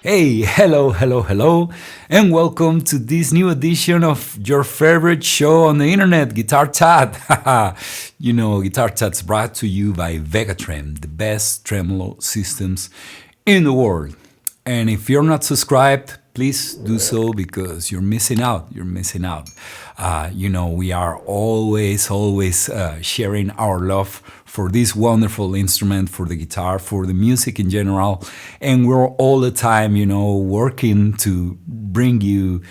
Hey, hello, hello, hello, and welcome to this new edition of your favorite show on the internet, Guitar Chat. Guitar Chat's brought to you by Vegatrem, the best tremolo systems in the world. And if you're not subscribed, please do so because you're missing out. You're missing out. We are always sharing our love for this wonderful instrument, for the guitar, for the music in general. And we're all the time, working to bring you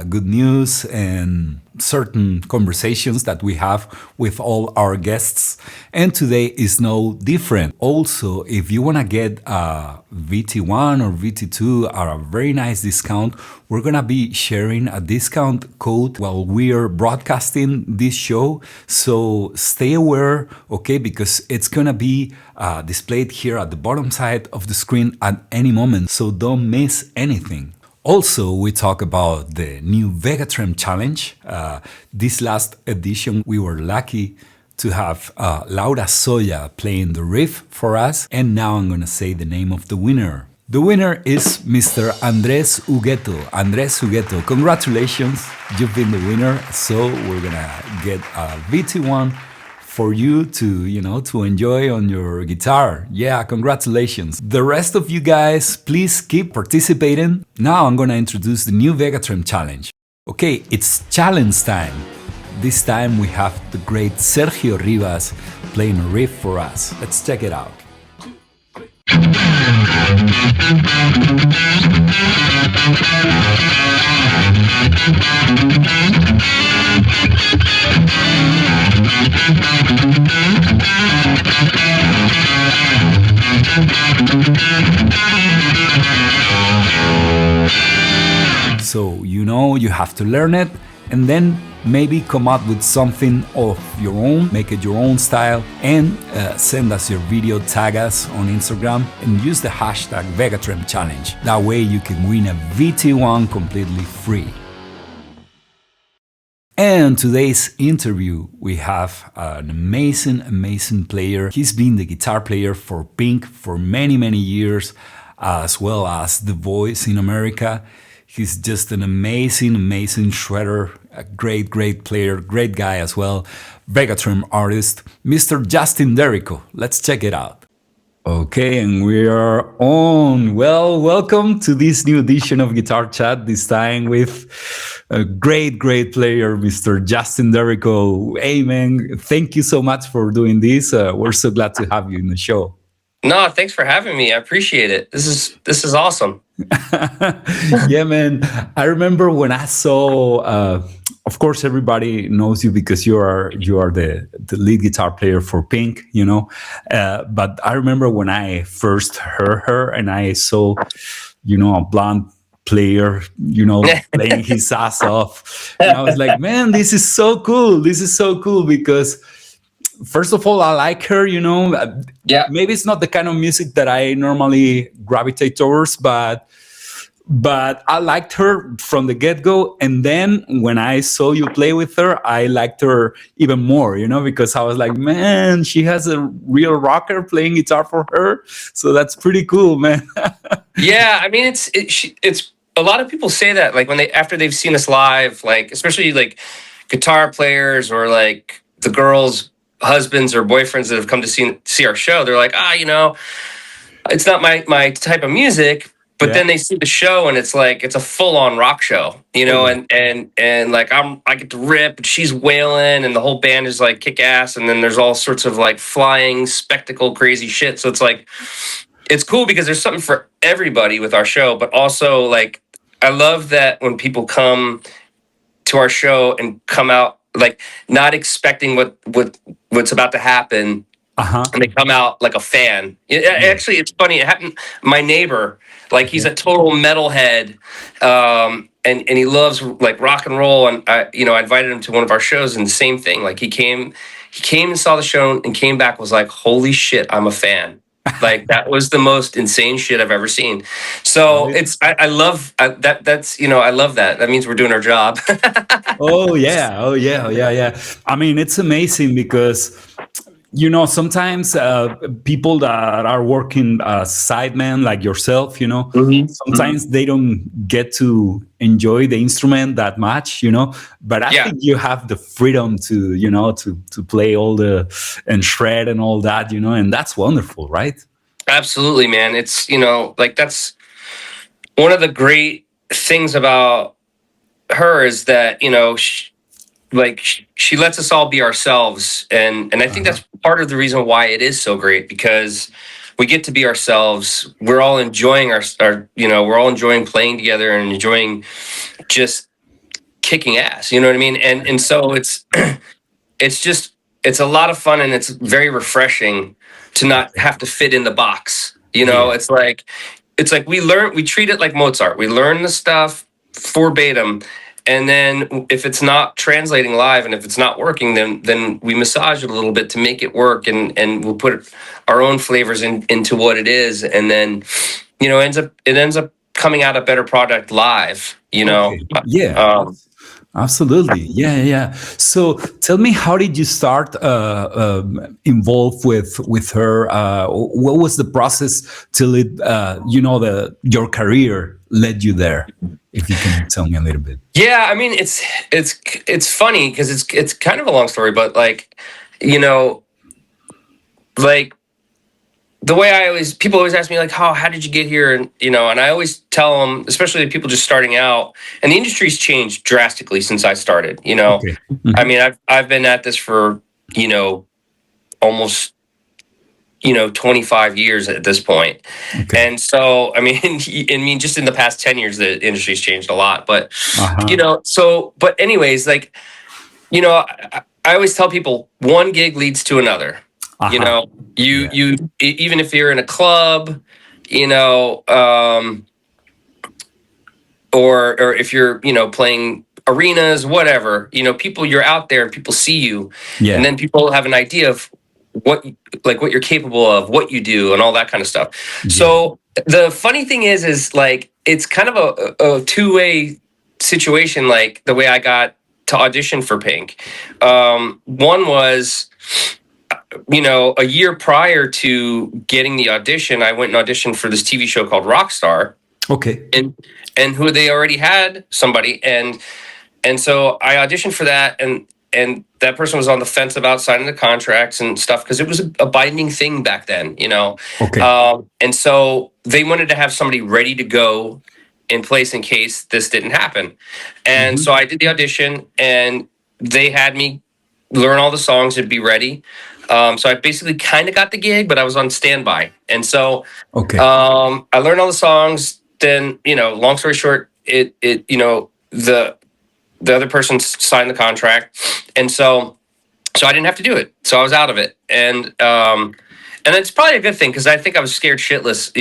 good news and certain conversations that we have with all our guests. And today is no different. Also, if you want to get VT1 or VT2 at a very nice discount, we're going to be sharing a discount code while we are broadcasting this show. So stay aware, okay, because it's going to be displayed here at the bottom side of the screen at any moment. So don't miss anything. Also, we talk about the new Vegatrem challenge. This last edition, we were lucky to have Laura Soya playing the riff for us. And now I'm going to say the name of the winner. The winner is Mr. Andres Hugueto. Andres Hugueto, congratulations, you've been the winner. So we're going to get a VT1 for you to enjoy on your guitar. Yeah, congratulations. The rest of you guys, please keep participating. Now I'm gonna introduce the new Vegatrem challenge. Okay, it's challenge time. This time we have the great Sergio Rivas playing a riff for us. Let's check it out. So you have to learn it and then maybe come up with something of your own, make it your own style, and send us your video, tag us on Instagram, and use the hashtag Vegatrem Challenge. That way you can win a VT1 completely free. And today's interview, we have an amazing player. He's been the guitar player for Pink for many years, as well as The Voice in America. He's just an amazing shredder, a great player, great guy as well, Vegatrem artist, Mr. Justin Derrico. Let's check it out. Okay, and we are on. Well, welcome to this new edition of Guitar Chat, this time with a great player, Mr. Justin Derrico. Hey, man, thank you so much for doing this. We're so glad to have you in the show. No, thanks for having me. I appreciate it. This is awesome. Yeah, man. I remember when I saw, of course, everybody knows you because you are the lead guitar player for Pink, but I remember when I first heard her and I saw, a blonde player, playing his ass off. And I was like, man, this is so cool. This is so cool because first of all, I like her, Yeah. Maybe it's not the kind of music that I normally gravitate towards, but I liked her from the get-go. And then when I saw you play with her, I liked her even more, because I was like, man, she has a real rocker playing guitar for her. So that's pretty cool, man. Yeah, I mean, it's a lot of people say that, like after they've seen us live, like especially like guitar players or like the girls' husbands or boyfriends that have come to see our show, they're like, it's not my type of music. But yeah. Then they see the show and it's like it's a full-on rock show, and like I get to rip and she's wailing and the whole band is like kick ass, and then there's all sorts of like flying spectacle crazy shit. So it's like it's cool because there's something for everybody with our show, but also like I love that when people come to our show and come out like not expecting what's about to happen. And they come out like a fan. Actually, it's funny. It happened. My neighbor, like he's a total metalhead, and he loves like rock and roll. And I invited him to one of our shows, and the same thing. Like he came and saw the show, and came back was like, "Holy shit, I'm a fan!" Like that was the most insane shit I've ever seen. So I love that. I love that. That means we're doing our job. Oh yeah. I mean, it's amazing because sometimes people that are working sidemen like yourself, Hmm. sometimes they don't get to enjoy the instrument that much, but I Yeah, think you have the freedom to, to play all the and shred and all that, and that's wonderful, right? absolutely, man. It's, like that's one of the great things about her is that, she lets us all be ourselves, and I think Uh-huh. that's part of the reason why it is so great, because we get to be ourselves. We're all enjoying we're all enjoying playing together and enjoying just kicking ass. You know what I mean? And so it's just it's a lot of fun, and it's very refreshing to not Okay. have to fit in the box. Yeah. It's like we treat it like Mozart. We learn the stuff verbatim, and then if it's not translating live and if it's not working, then we massage it a little bit to make it work, and we'll put our own flavors into what it is, and then it ends up coming out a better product live. Okay. Yeah. Um, Absolutely. Yeah, yeah, yeah. So tell me, how did you start involved with her? What was the process till it, your career led you there? If you can tell me a little bit. Yeah, I mean it's funny because it's kind of a long story, but you know, like the way people always ask me like how did you get here, and I always tell them, especially the people just starting out, and the industry's changed drastically since I started. Okay. I Mhm. mean I've been at this for almost 25 years at this point. Okay. And so, I mean, just in the past 10 years, the industry's changed a lot. But, Uh huh. but anyways, I always tell people one gig leads to another. Uh You huh. know, Yeah. even if you're in a club, you know, um, or if you're, playing arenas, whatever, people, you're out there and people see you, and Yeah. then people have an idea of what what you're capable of, what you do, and all that kind of stuff. Yeah. So the funny thing is like it's kind of a two-way situation. Like the way I got to audition for Pink, one was, a year prior to getting the audition, I went and auditioned for this TV show called Rockstar, Okay. and who they already had somebody, and so I auditioned for that, and that person was on the fence about signing the contracts and stuff because it was a binding thing back then. Okay. And so they wanted to have somebody ready to go in place in case this didn't happen. And Hmm. so I did the audition, and they had me learn all the songs and be ready. So I basically kind of got the gig, but I was on standby. And so Okay. I learned all the songs. Then, long story short, the other person signed the contract, and so I didn't have to do it. So I was out of it, and it's probably a good thing because I think I was scared shitless,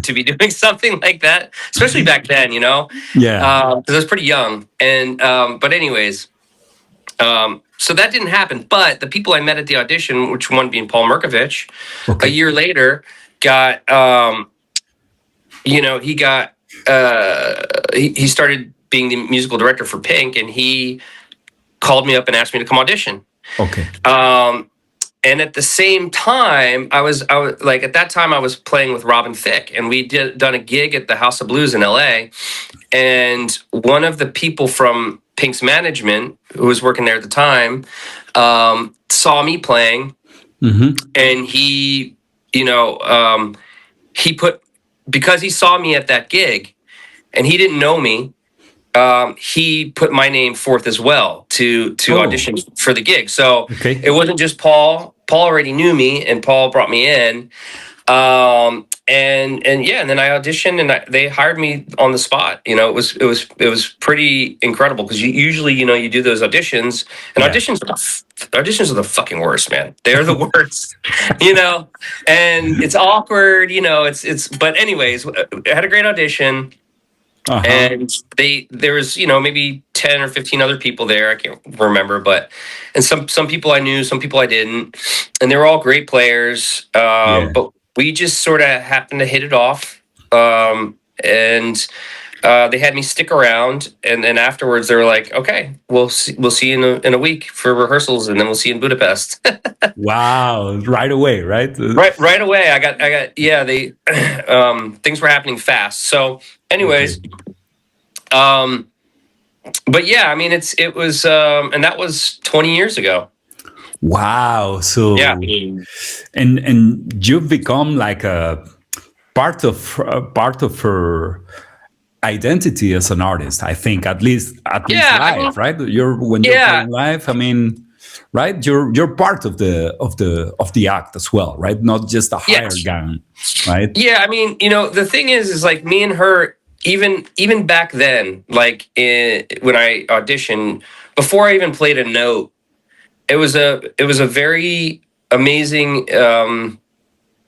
to be doing something like that, especially back then, Yeah. because I was pretty young. And but anyways, so that didn't happen. But the people I met at the audition, which one being Paul Merkovich, a Okay. year later got he got he started being the musical director for Pink, and he called me up and asked me to come audition. Okay. Um, and at the same time, I was like, at that time I was playing with Robin Thicke, and we done a gig at the House of Blues in L.A. And one of the people from Pink's management, who was working there at the time, saw me playing, Hmm. and he put because he saw me at that gig, and he didn't know me. He put my name forth as well to Oh. audition for the gig. So it Okay. wasn't just Paul. Paul already knew me, and Paul brought me in. And yeah, and then I auditioned, and they hired me on the spot. It was pretty incredible because usually you do those auditions, and Yeah. auditions are the fucking worst, man. They're the worst, you know, and it's awkward. It's but anyways, I had a great audition, Uh huh. and there was maybe 10 or 15 other people there. I can't remember, but and some people I knew, some people I didn't, and they were all great players. Yeah. But we just sort of happened to hit it off, and they had me stick around, and then afterwards they were like, "Okay, we'll see you in a week for rehearsals, and then we'll see you in Budapest." Wow, right away, right? Right away. Yeah. They things were happening fast. So, Okay. anyways, um, but yeah, I mean, it was, and that was 20 years ago. Wow. Yeah. So, and you've become like a part of her identity as an artist. I think at least Yeah. I mean, live, right? You're when you're yeah. playing live. I mean, right? You're part of the act as well, right? Not just a hired Yes. gun, right? Yeah. I mean, the thing is like me and her, even back then, like when I auditioned, before I even played a note, it was a very amazing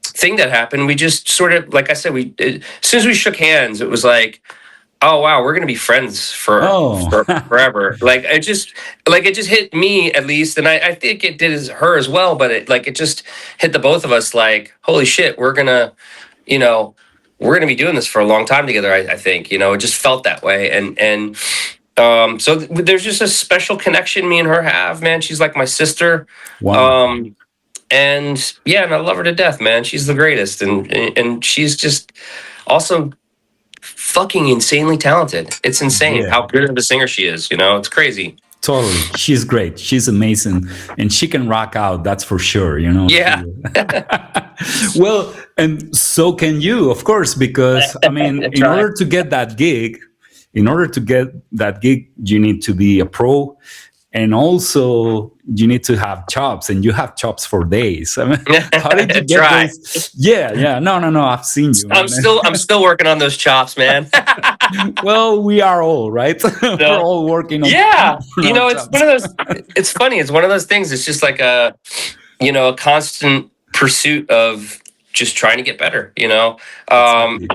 thing that happened. We just sort of, like I said, as soon as we shook hands, it was like, oh wow, we're gonna be friends Oh, for forever. It just hit me, at least, and I think it did her as well. But it just hit the both of us. Like, holy shit, you know, we're gonna be doing this for a long time together. I think, it just felt that way, and so there's just a special connection me and her have, man. She's like my sister. wonderful. Um, and yeah, and I love her to death, man. She's the greatest, and she's just also fucking insanely talented. It's insane Yeah. how good of a singer she is. It's crazy. Totally. She's great. She's amazing. And she can rock out, that's for sure, Yeah. Well, and so can you, of course, because I mean, in Try. order to get that gig, you need to be a pro, and also you need to have chops, and you have chops for days. I mean, how did you get Try. those? Yeah, yeah. No. I've seen you, I'm man. still working on those chops, man. Well, we are all right. We're So, all working on, yeah, on our it's chops. one of those. It's funny. It's one of those things. It's just like a constant pursuit of just trying to get better. Exactly.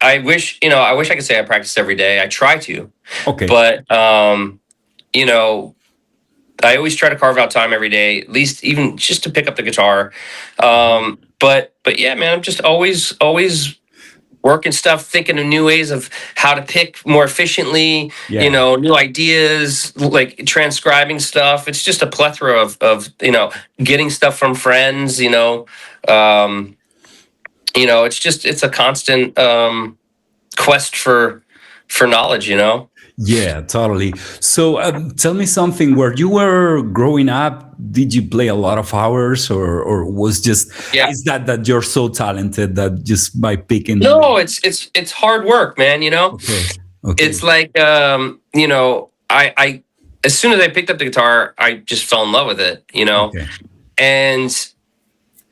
I wish I could say I practice every day. I try to, Okay. but you know, I always try to carve out time every day, at least even just to pick up the guitar. But yeah, man, I'm just always working stuff, thinking of new ways of how to pick more efficiently. Yeah. New ideas, like transcribing stuff. It's just a plethora of getting stuff from friends. Um, it's a constant quest for knowledge. Yeah, totally. So tell me something. Where you were growing up, did you play a lot of hours, or was just Yeah. is that you're so talented that just by picking? No, it's hard work, man. Okay, okay, It's like I as soon as I picked up the guitar, I just fell in love with it. okay.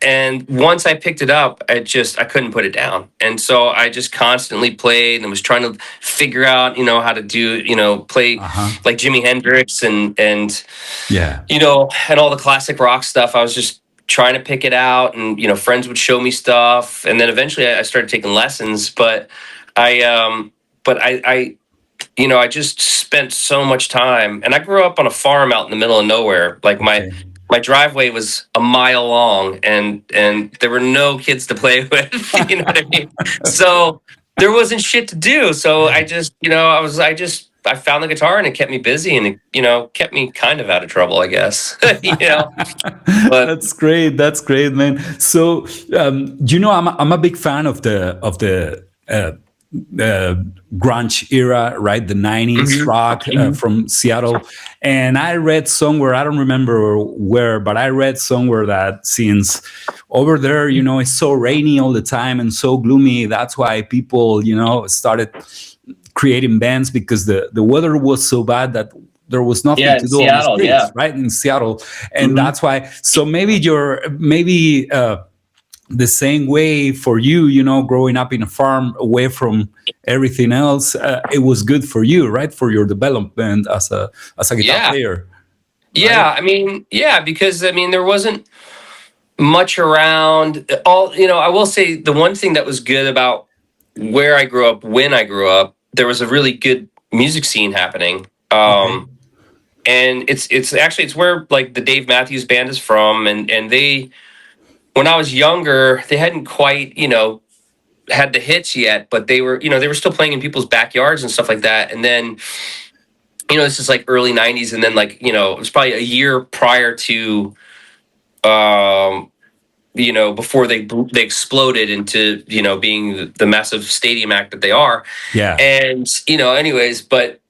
And once I picked it up, I couldn't put it down, and so I just constantly played and was trying to figure out how to do play Uh-huh. like Jimi Hendrix and Yeah. and all the classic rock stuff. I was just trying to pick it out, and friends would show me stuff, and then eventually I started taking lessons. But I I just spent so much time, and I grew up on a farm out in the middle of nowhere. Like Okay. my driveway was a mile long, and there were no kids to play with. You know what I mean? So there wasn't shit to do. So I just, I found the guitar, and it kept me busy, and it, kept me kind of out of trouble, I guess. But That's great. That's great, man. So, I'm a big fan of the grunge era, right? The '90s Mhm. rock from Seattle. And I read somewhere, I don't remember where, but I read somewhere that since over there, it's so rainy all the time and so gloomy, that's why people, started creating bands, because the weather was so bad that there was nothing yeah, in to do on the Seattle, streets, yeah. right, in Seattle. And Mhm. that's why, so maybe the same way for you, growing up in a farm away from everything else, it was good for you, right, for your development as a guitar Yeah. player, right? Yeah, I mean, yeah, because I mean, there wasn't much around. I will say the one thing that was good about where I grew up, when I grew up, there was a really good music scene happening. Okay. And it's where like the Dave Matthews Band is from, and they, when I was younger, they hadn't quite had the hits yet, but they were, they were still playing in people's backyards and stuff like that. And then, this is like early '90s, and then like, it was probably a year prior to, before they exploded into, being the massive stadium act that they are. Yeah. And, anyways, but,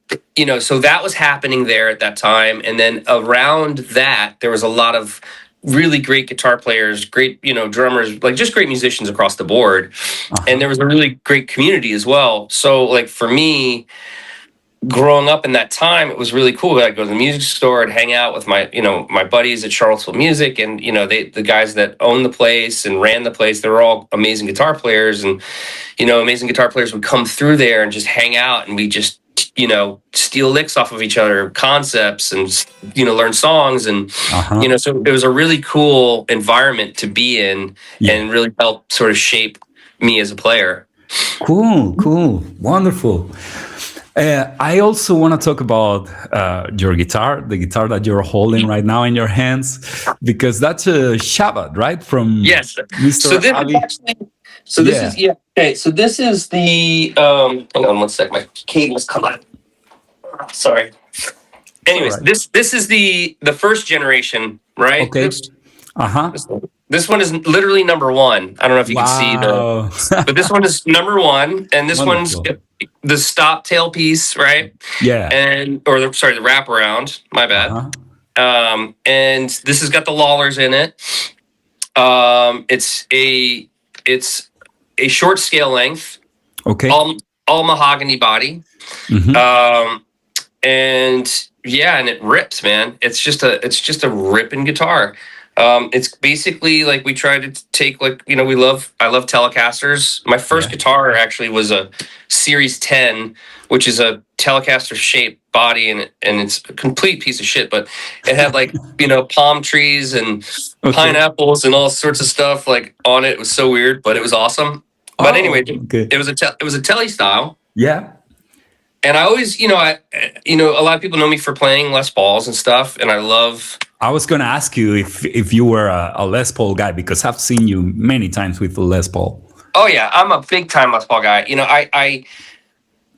so that was happening there at that time. And then around that, there was a lot of really great guitar players, great, drummers, like just great musicians across the board. And there was a really great community as well. So like for me, growing up in that time, it was really cool. I'd go to the music store and hang out with my buddies at Charlottesville Music, and the guys that owned the place and ran the place, they were all amazing guitar players, and amazing guitar players would come through there and just hang out, and we just steal licks off of each other, concepts, and learn songs, and so it was a really cool environment to be in, and really helped sort of shape me as a player. Cool, wonderful. I also want to talk about your guitar, the guitar that you're holding right now in your hands, because that's a Shabat, right? From Mr. So this Ali. Okay, so this is the hang on one sec, my cable's coming out. Sorry. Anyways, right. this is the first generation, right? Okay. This one is literally number one. I don't know if you can see but this one is number one, and this Wonderful. one's the stop tailpiece, right? Yeah. And the wraparound. My bad. And this has got the Lawlers in it. It's a short scale length. Okay. All mahogany body. And it rips, man. It's just a ripping guitar. It's basically like we try to take I love Telecasters. My first guitar actually was a Series 10, which is a Telecaster shaped body, and it's a complete piece of shit, but it had palm trees and pineapples and all sorts of stuff like on it. It was so weird, but it was awesome. But anyway, it was a Tele style. Yeah. And I always, a lot of people know me for playing Les Pauls and stuff, and I was going to ask you if you were a Les Paul guy, because I've seen you many times with the Les Paul. Oh yeah, I'm a big time Les Paul guy. I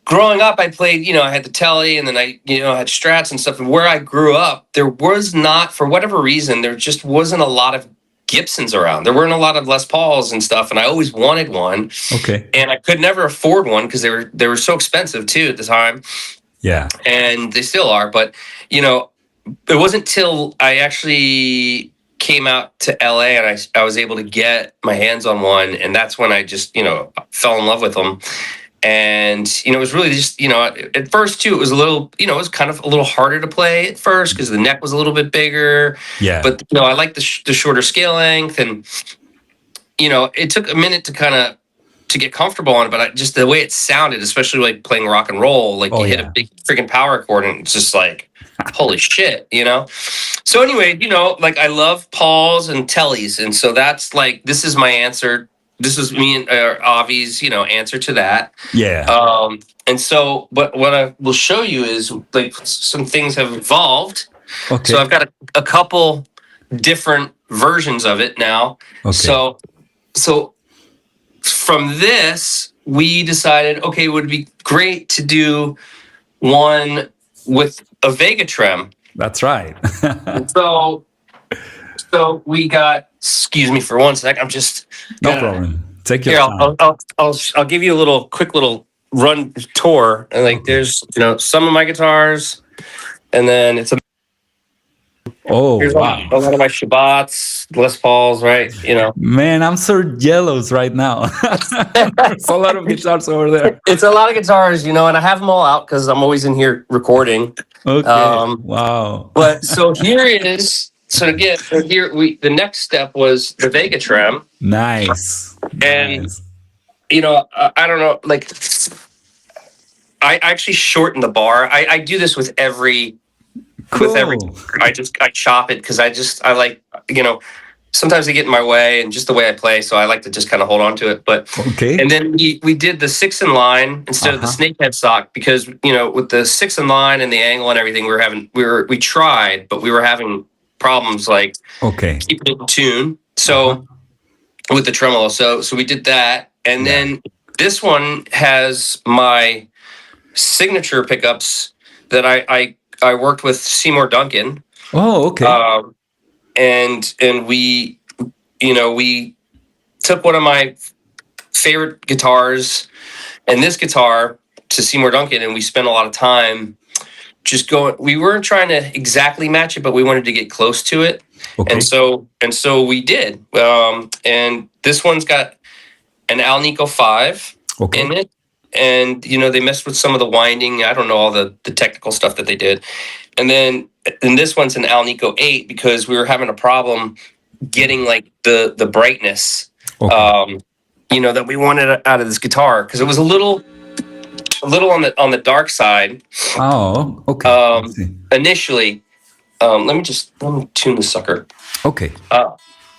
growing up, I played, I had the Tele, and then I had Strats and stuff. And where I grew up, there was not, for whatever reason, there just wasn't a lot of Gibsons around. There weren't a lot of Les Pauls and stuff, and I always wanted one. Okay. And I could never afford one because they were so expensive too at the time. Yeah. And they still are, but it wasn't till I actually came out to LA and I was able to get my hands on one, and that's when I just fell in love with them. And it was really just at first too, it was a little it was kind of a little harder to play at first because the neck was a little bit bigger. Yeah. But I like the shorter scale length, and it took a minute to get comfortable on it, but just the way it sounded, especially like playing rock and roll, like you hit a big freaking power chord and it's just like holy shit, So anyway, I love Pauls and Tellies, and so that's this is my answer. This is me and Avi's, answer to that. Yeah. And so, but what I will show you is some things have evolved. Okay. So I've got a couple different versions of it now. Okay. So from this, we decided, okay, it would be great to do one with a Vegatrem. That's right. So we got. Excuse me for one sec. I'm just. No problem. Take your time. I'll give you a quick little run tour. And there's some of my guitars, and then it's here's wow. a lot of my Shabats, Les Pauls, right? Man, I'm so jealous right now. There's a lot of guitars over there. It's a lot of guitars, and I have them all out because I'm always in here recording. Okay. Wow. But so here it is. So again, the next step was the Vegatrem. Nice. And I don't know, I actually shorten the bar. I do this with every. Cool. I chop it because I like sometimes they get in my way and just the way I play, so I like to just kind of hold on to it. But okay. And then we did the 6-in-line instead of the snakehead stock because with the 6-in-line and the angle and everything we tried, but we were having problems keeping it in tune. So with the tremolo, so we did that, And Yeah. then this one has my signature pickups that I worked with Seymour Duncan. Oh, okay. Um, and we took one of my favorite guitars and this guitar to Seymour Duncan, and we spent a lot of time just going. We weren't trying to exactly match it, but we wanted to get close to it, and Okay. so we did. And this one's got an Alnico 5 in Okay. it, and they messed with some of the winding. I don't know all the technical stuff that they did, and this one's an Alnico 8 because we were having a problem getting like the brightness Okay. that we wanted out of this guitar, because it was a little on the dark side Oh, okay. I see. initially. Let me tune the sucker. Okay.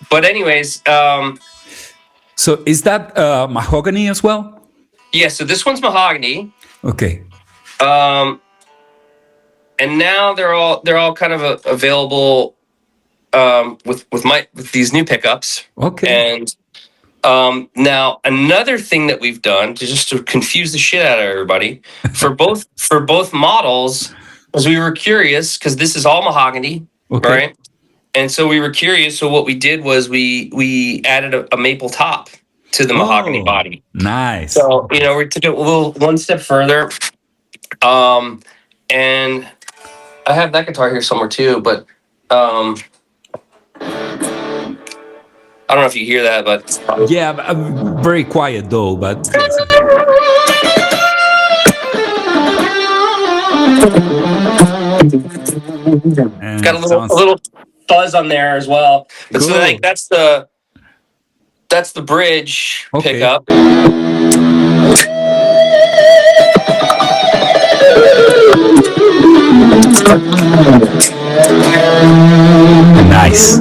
But anyways, So is that mahogany as well? yeah. So this one's mahogany, Okay. and now they're all kind of available with these new pickups. Okay. And now another thing that we've done to confuse the shit out of everybody for both models, was we were curious, because this is all mahogany, Okay. right? And so we were curious. So what we did was we added a maple top to the mahogany Oh, body. nice. So we took it one step further, and I have that guitar here somewhere too, but I don't know if you hear that, but Yeah, very quiet though, but yes. And got it a sounds little fuzz on there as well. But so cool. that's the bridge Okay. pickup. Nice.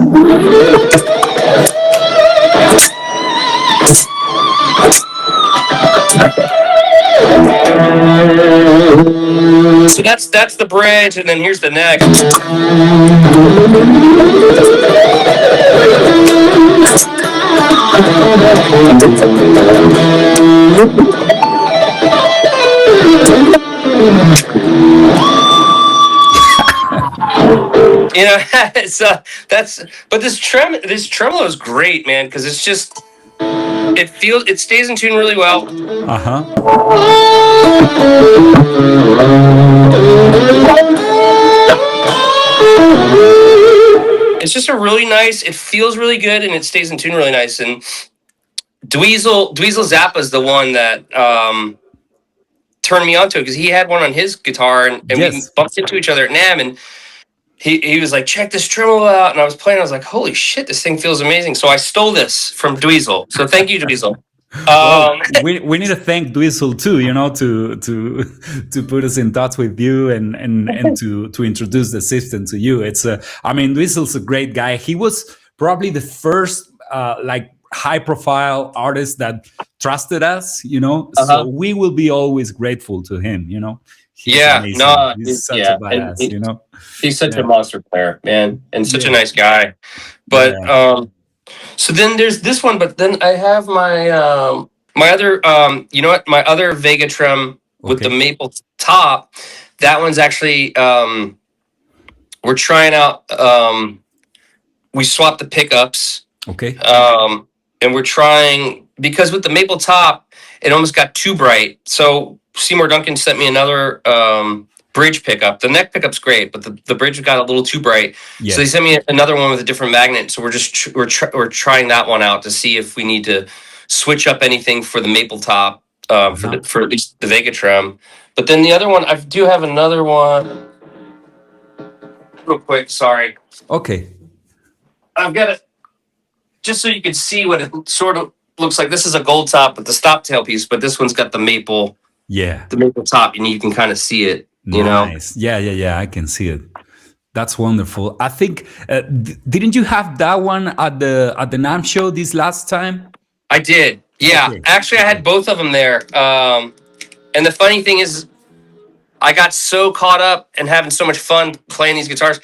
So that's the bridge, and then here's the neck. It's but this tremolo is great, man, because it stays in tune really well. Uh-huh. It's just it feels really good, and it stays in tune really nice. And Dweezil Zappa is the one that turned me onto it, because he had one on his guitar, and we Yes. bumped into each other at NAMM, and he was like, check this tremolo out. And I was playing, I was like, holy shit, this thing feels amazing. So I stole this from Dweezil. So thank you, Dweezil. Well, we need to thank Dweezil too, to put us in touch with you and to introduce the system to you. I mean, Dweezil's a great guy. He was probably the first like high profile artist that trusted us, So we will be always grateful to him, He's Yeah, amazing. no, He's such a badass, he's such Yeah. a monster player, man, and such a Yeah. nice guy. But Yeah. so then there's this one, but then I have my other my other Vegatrem with the Okay. maple top. That one's actually we're trying out. We swapped the pickups, Okay. and we're trying, because with the maple top, it almost got too bright. So Seymour Duncan sent me another bridge pickup. The neck pickup's great, but the bridge got a little too bright. Yes. So they sent me another one with a different magnet. So we're trying that one out to see if we need to switch up anything for the maple top, for at least the Vegatrem. But then the other one, I do have another one. Real quick, sorry. Okay. I've got it just so you can see what it sort of looks like. This is a gold top with the stop tail piece, but this one's got the maple Yeah. top, and you can kind of see it. Nice. Yeah. I can see it. That's wonderful. I think didn't you have that one at the NAMM show this last time? I did. Yeah. Okay. Actually, I had both of them there. And the funny thing is, I got so caught up and having so much fun playing these guitars,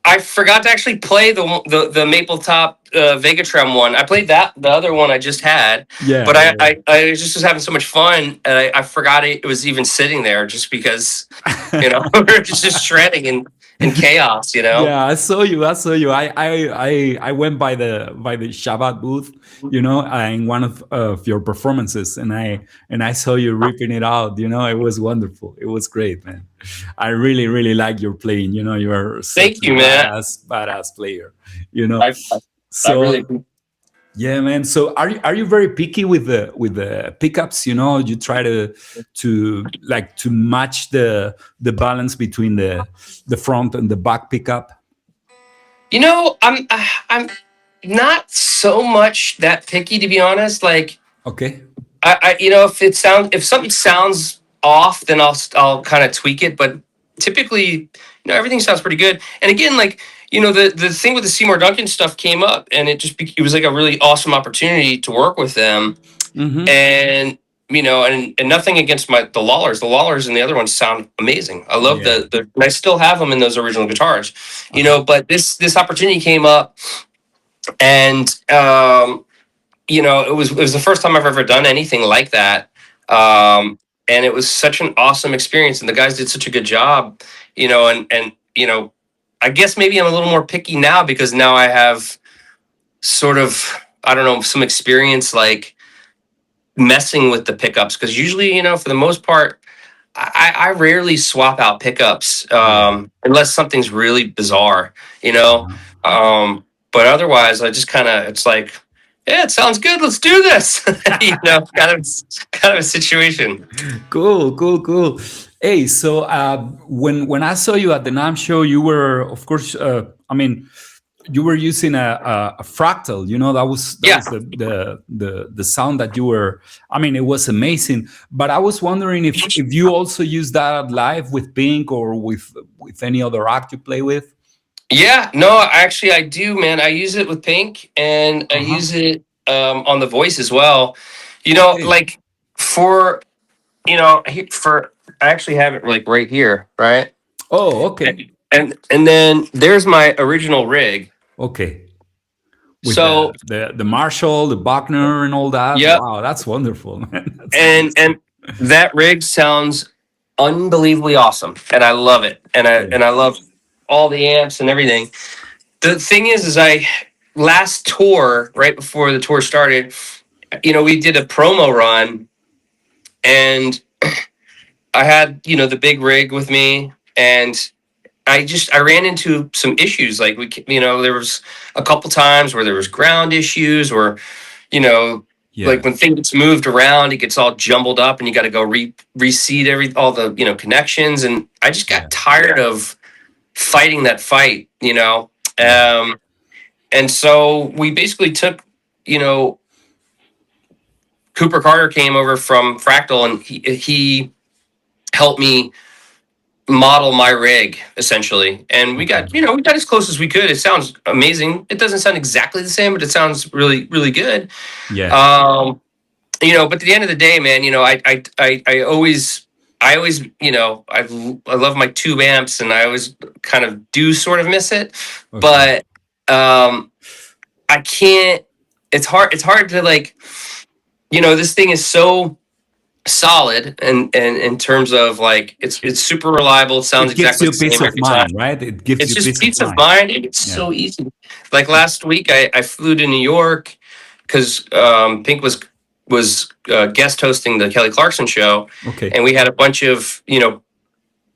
I forgot to actually play the maple top Vegatrem one. I played that the other one I just had, but Yeah, yeah. I just was having so much fun, and I forgot it was even sitting there just because we're just shredding in chaos. Yeah, I saw you. I saw you. I went by the Shabat booth, in one of your performances, and I saw you ripping it out. It was wonderful. It was great, man. I really really like your playing. You are such Thank a you, man. badass player. You know. I So really yeah, man. So are you very picky with the pickups? You try to match the balance between the front and the back pickup. I'm not so much that picky, to be honest. Like Okay. if something sounds off, then I'll kind of tweak it. But typically, everything sounds pretty good. And again, like the thing with the Seymour Duncan stuff came up, and it was like a really awesome opportunity to work with them. Mm-hmm. And and nothing against the Lawlers. The Lawlers and the other ones sound amazing. I love Yeah. and I still have them in those original guitars. Uh-huh. But this opportunity came up, and it was the first time I've ever done anything like that. And it was such an awesome experience, and the guys did such a good job. And I guess maybe I'm a little more picky now because now I have sort of, I don't know, some experience like messing with the pickups, because usually, for the most part, I rarely swap out pickups Yeah. unless something's really bizarre, you know. Uh-huh. But otherwise, I just kind of, it's like, yeah, it sounds good. Let's do this. Kind of a situation. Cool, cool, cool. Hey, so when I saw you at the NAM show, you were, of course, you were using a fractal. That Yeah. was the sound that you were. It was amazing. But I was wondering if you also use that live with Pink or with any other act you play with. Yeah, no, actually, I do, man. I use it with Pink, and I Uh huh. use it on the voice as well. Okay. Like for for I actually have it like right here, right? Oh, okay, And then there's my original rig. okay. With So the Marshall, the Buckner, and all that. yep, Wow, that's wonderful, man. That's and amazing. that rig sounds unbelievably awesome, and I love it, and I Yeah. and I love all the amps and everything. The thing is I last tour, right before the tour started, we did a promo run, and I had the big rig with me, and I ran into some issues. Like there was a couple times where there was ground issues, or you know, like Yeah. when things moved around, it gets all jumbled up, and you got to go reseat all the connections. And I just Yeah. got tired of fighting that fight, Yeah. and so we basically took, you know, Cooper Carter came over from Fractal, and he helped me model my rig essentially, and Okay. we got as close as we could. It sounds amazing. It doesn't sound exactly the same, but it sounds really really good. Yeah. um but at the end of the day, man, I always I love my tube amps, and I always kind of do sort of miss it, Okay. but um I can't. It's hard to like, this thing is so solid, and in terms of like it's super reliable. It sounds It gives exactly you the peace same of every time. mind, right? It gives It's you just peace of peace of mind. mind, and it's Yeah. so easy. Like last week, I flew to New York because Pink was guest hosting the Kelly Clarkson show, Okay. and we had a bunch of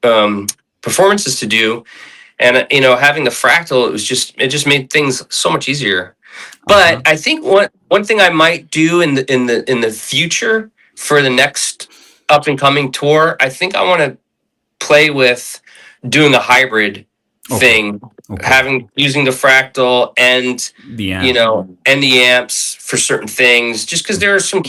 um, performances to do, and having the fractal, it just made things so much easier. Uh But huh. I think one thing I might do in the future for the next up and coming tour, I think I want to play with doing a hybrid Okay. thing, Okay. having using the fractal and The amp. and the amps for certain things, just because there are some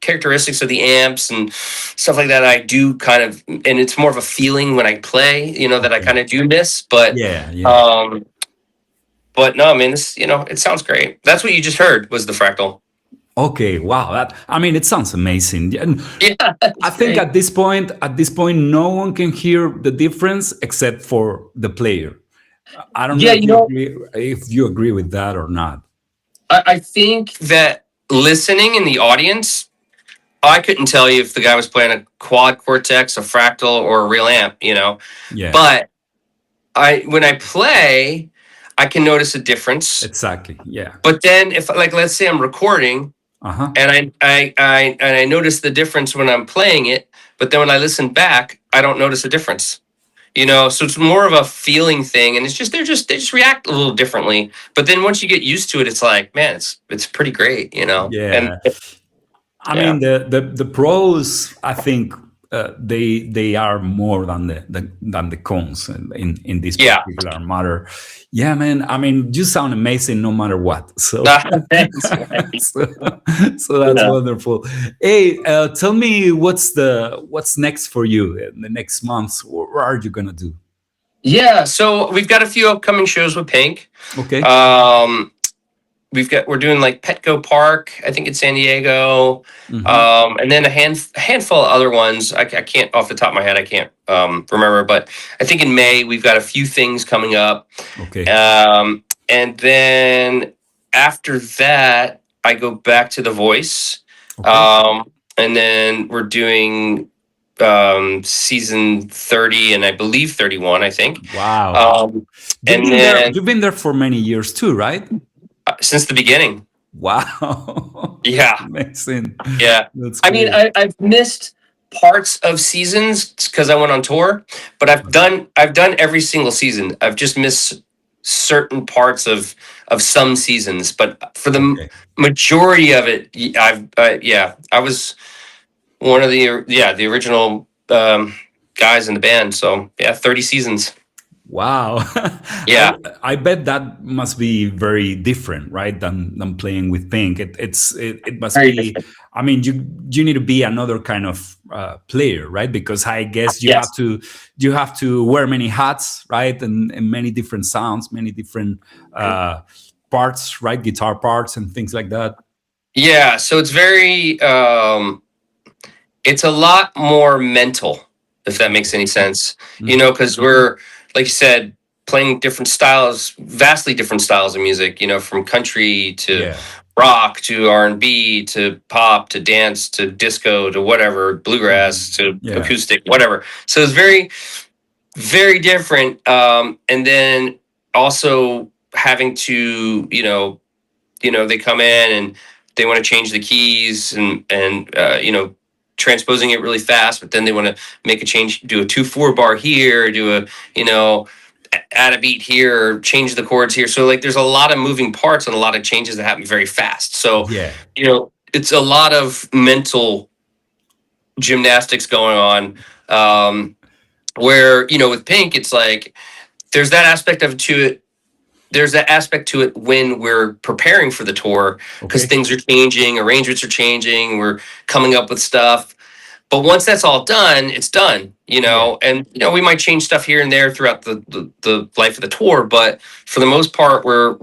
characteristics of the amps and stuff like that I do kind of, and it's more of a feeling when I play, that I Okay. kind of do miss. But Yeah. Yeah. um but no, I mean, this, it sounds great. That's what you just heard was the fractal. Okay. Wow. It sounds amazing. And Yeah, I it's think great. at this point, no one can hear the difference except for the player. I don't know Yeah, if you agree with that or not. I think that listening in the audience, I couldn't tell you if the guy was playing a quad cortex, a fractal, or a real amp, Yeah, But when I play, I can notice a difference. exactly. Yeah. But then if like let's say I'm recording Uh-huh. and I notice the difference when I'm playing it, but then when I listen back, I don't notice a difference. So it's more of a feeling thing, and it's just they just react a little differently. But then once you get used to it, it's like, man, it's pretty great. And Yeah. I yeah, mean, the pros, I think they are more than the cons in this yeah. particular matter. Yeah, man. I mean, you sound amazing no matter what. So Thanks, right. so, so that's Yeah. wonderful. Hey, tell me what's next for you in the next months. What are you gonna do? Yeah, so we've got a few upcoming shows with Pink. Okay. Um, we're doing like Petco Park, I think it's San Diego, Hmm. and then a handful of other ones. I can't off the top of my head. I can't remember, but I think in May we've got a few things coming up, Okay. and then after that I go back to The Voice, Okay. and then we're doing season 30 and I believe 31. I think, Wow. um, and then You've been there for many years too, right? since the beginning. Wow. Yeah. Amazing. Yeah. That's I mean, great. I've missed parts of seasons because I went on tour, but Okay. I've done every single season. I've just missed certain parts of some seasons, but for the Okay. majority of it, yeah, I was one of the original guys in the band. So yeah, 30 seasons. Wow. I Yeah. I bet that must be very different, right? Than playing with Pink. It must Very be. different. I mean, you need to be another kind of player, right? Because I guess Yes. you have to wear many hats, right? And many different sounds, many different uh, parts, right? Guitar parts and things like that. Yeah. So it's a lot more mental, if that makes any sense. Hmm. Because we're, like you said, playing different styles, vastly different styles of music. From country to Yeah. rock to R&B to pop to dance to disco to whatever, bluegrass Mhm. to Yeah. acoustic, whatever. So it's very, very different. And then also having to, they come in and they want to change the keys and transposing it really fast, but then they want to make a change, do a 2/4 bar here, do a add a beat here, or change the chords here. So like there's a lot of moving parts and a lot of changes that happen very fast. So Yeah. it's a lot of mental gymnastics going on. Where with Pink, it's like there's that aspect of it to it there's that aspect to it when we're preparing for the tour because Okay. things are changing, arrangements are changing, we're coming up with stuff. But once that's all done, it's done, Yeah. and we might change stuff here and there throughout the life of the tour. But for the most part, we're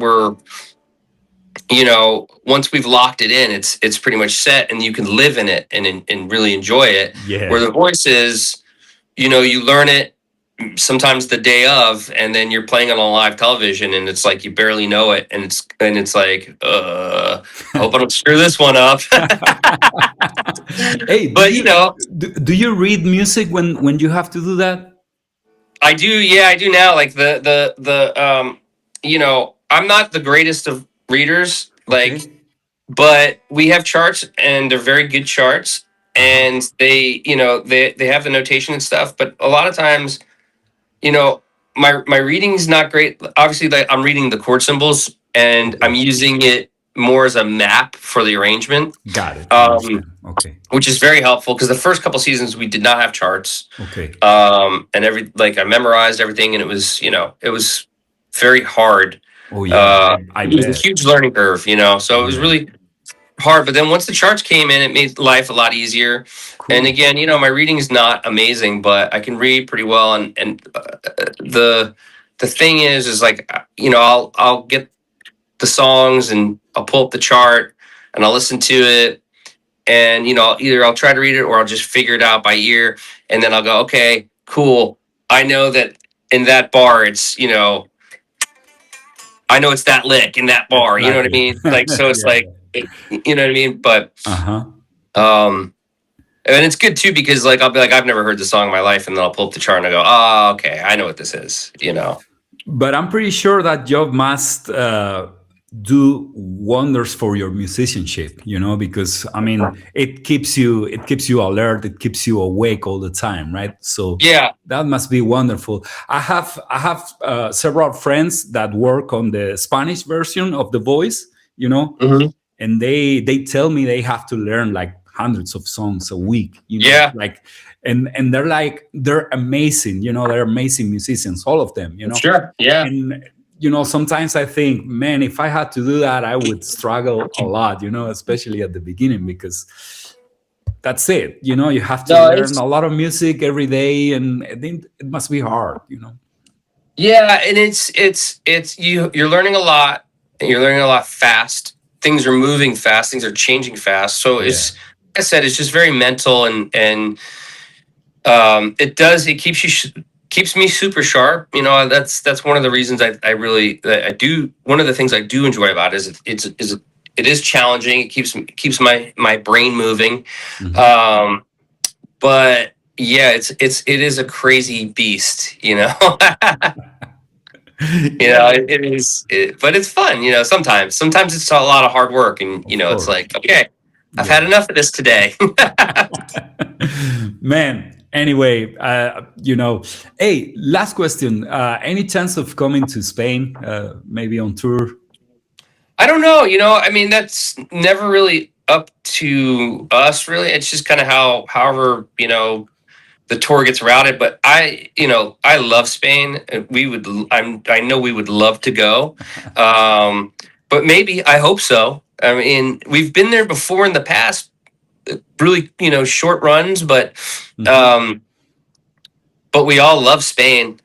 once we've locked it in, it's pretty much set, and you can live in it and really enjoy it. Where Yeah. the voice is, you learn it sometimes the day of, and then you're playing it on live television and it's like you barely know it, and it's like I hope I don't screw this one up. Hey, But do you read music when you have to do that? I do. Yeah, I do now. Like I'm not the greatest of readers, like, Okay. but we have charts and they're very good charts, Uh-huh. and they have the notation and stuff, but a lot of times, you know, my reading's not great. Obviously, like I'm reading the chord symbols and I'm Okay. using it more as a map for the arrangement, Got it. um, Understand. Okay. which is very helpful because the first couple seasons we did not have charts, Okay. and I memorized everything, and it was very hard. Oh yeah, I It was a bet. huge learning curve, so it was Yeah. really hard. But then once the charts came in, it made life a lot easier. And Cool. again, my reading is not amazing, but I can read pretty well. And the thing is like I'll get the songs and I'll pull up the chart and I'll listen to it, and either I'll try to read it or I'll just figure it out by ear, and then I'll go, okay, cool. I know that in that bar, it's I know it's that lick in that bar. You know what I Exactly. mean? Like, so it's Yeah. like, you know what I mean? But, Uh-huh. um, and it's good too because like I'll be like I've never heard the song in my life, and then I'll pull up the chart and I go, oh, okay, I know what this is. You know? But I'm pretty sure that job must do wonders for your musicianship, because I mean it keeps you alert, it keeps you awake all the time, right? So Yeah. that must be wonderful. I have several friends that work on the Spanish version of The Voice, Hmm. and they tell me they have to learn like hundreds of songs a week, Yeah. like, and they're amazing, they're amazing musicians, all of them, Sure. Yeah. and sometimes I think, man, if I had to do that, I would struggle a lot, especially at the beginning, because that's it, you have to No, learn it's a lot of music every day, and I think it must be hard. yeah, and it's you're learning a lot, and you're learning a lot fast. Things are moving fast. Things are changing fast. So Yeah, it's like I said, it's just very mental, and it keeps keeps me super sharp. That's one of the reasons I really that I do. One of the things I do enjoy about it is it is challenging. It keeps my brain moving. hmm. Um, but yeah, it is a crazy beast. Yeah, It is, but it's fun. Sometimes it's a lot of hard work, and of it's course. like, okay, I've Yeah. had enough of this today. Man, anyway, hey, last question. Any chance of coming to Spain, maybe on tour? I don't know. I mean, that's never really up to us. Really, it's just kind of however the tour gets routed. But I love Spain. I know we would love to go. Um, but maybe I hope so. I mean, we've been there before in the past, really, short runs, Mhm. um, but we all love Spain.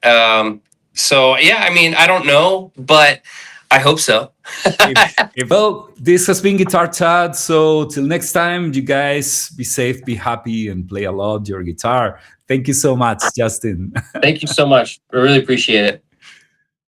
So yeah, I mean, I don't know, but I hope so. Well, this has been Guitar Chat. So till next time, you guys be safe, be happy, and play a lot your guitar. Thank you so much, Justin. Thank you so much. I really appreciate it.